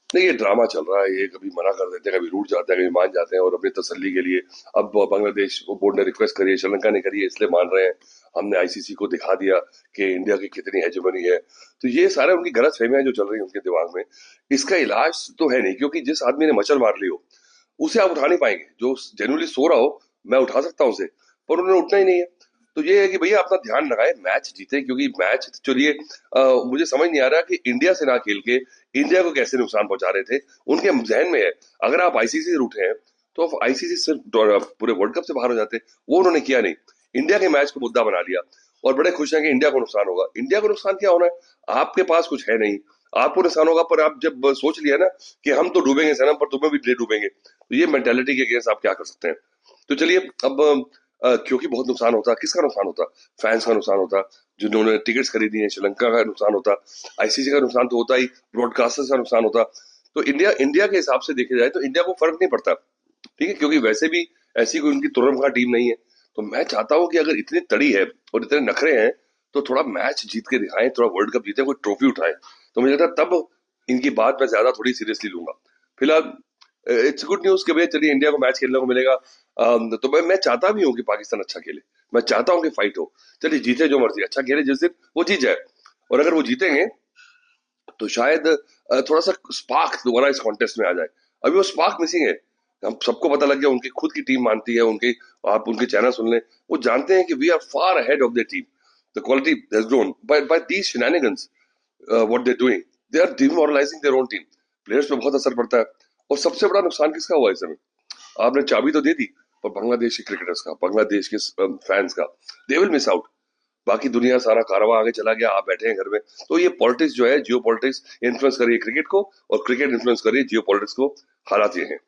नहीं, ये ड्रामा चल रहा है। ये कभी मना कर देते हैं, कभी रूठ जाते हैं, कभी मान जाते हैं और अपनी तसल्ली के लिए अब बांग्लादेश बोर्ड ने रिक्वेस्ट करी है, श्रीलंका ने करी है, इसलिए मान रहे हैं। हमने आईसीसी को दिखा दिया कि इंडिया की कितनी हेजेमनी है। तो ये सारे उनकी गलत फहमियां जो चल रही हैं उनके दिमाग में, इसका इलाज तो है नहीं, क्योंकि जिस आदमी ने मचल मार ली हो उसे आप उठा नहीं पाएंगे। जो जेन्युइनली सो रहा हो मैं उठा सकता हूँ उसे, पर उन्होंने उठना ही नहीं है। तो ये है कि भैया अपना ध्यान लगाए, मैच जीते, क्योंकि मैच चलिए मुझे समझ नहीं आ रहा कि इंडिया से ना खेल के इंडिया को कैसे नुकसान पहुंचा रहे थे। उनके जहन में है अगर आप आईसीसी से रूठे हैं तो आप आईसीसी से पूरे वर्ल्ड कप से बाहर हो जाते। वो उन्होंने किया नहीं, इंडिया के मैच को मुद्दा बना लिया और बड़े खुश हैं कि इंडिया को नुकसान होगा। इंडिया को नुकसान क्या होना है, आपके पास कुछ है नहीं, आपको नुकसान होगा। पर आप जब सोच लिया ना कि हम तो डूबेंगे सनम पर तुम्हें भी ले डूबेंगे, तो ये मेंटेलिटी के अगेंस्ट आप क्या कर सकते हैं। तो चलिए अब क्योंकि बहुत नुकसान होता, किसका नुकसान होता, फैंस का नुकसान होता, जिन्होंने टिकट्स खरीदी हैं, श्रीलंका का नुकसान होता, आईसीसी का नुकसान तो होता ही, ब्रॉडकास्टर्स का नुकसान होता। तो इंडिया इंडिया के हिसाब से देखा जाए तो इंडिया को फर्क नहीं पड़ता, ठीक है, क्योंकि वैसे भी ऐसी कोई उनकी तुरंत टीम नहीं है। तो मैं चाहता हूं कि अगर इतनी तड़ी है और इतने नखरे हैं तो थोड़ा मैच जीत के दिखाएं, थोड़ा वर्ल्ड कप जीते, कोई ट्रॉफी उठाएं। तो मुझे लगता है तब इनकी बात मैं ज्यादा थोड़ी सीरियसली लूंगा। फिलहाल इट्स गुड न्यूज कि भैया चलिए इंडिया को मैच खेलने को मिलेगा। तो मैं चाहता भी हूँ कि पाकिस्तान अच्छा खेले, मैं चाहता हूँ कि फाइट हो। चलिए जीते जो मर्जी, अच्छा खेले जिस दिन वो जीत जाए। और अगर वो जीतेंगे तो शायद थोड़ा सा स्पार्क दोबारा इस कॉन्टेस्ट में आ जाए। अभी वो स्पार्क मिसिंग है। हम सबको पता लग गया, उनकी खुद की टीम मानती है, उनकी आप उनके चैनल सुन लें, वो जानते हैं कि we are far ahead of the team, the quality has grown by these shenanigans. What they doing, they are demoralizing their own team. Players पे बहुत असर पड़ता है। और सबसे बड़ा नुकसान किसका हुआ इस समय, आपने चाबी तो दे दी, पर बांग्लादेशी क्रिकेटर्स का, बांग्लादेश के फैंस का, दे विल मिस आउट। बाकी दुनिया सारा कारवां आगे चला गया, आप बैठे हैं घर में। तो ये पॉलिटिक्स जो है, जियो पॉलिटिक्स इन्फ्लुएंस कर रही है क्रिकेट को, और क्रिकेट इन्फ्लुएंस कर रही है जियो पॉलिटिक्स को। हालात ये हैं।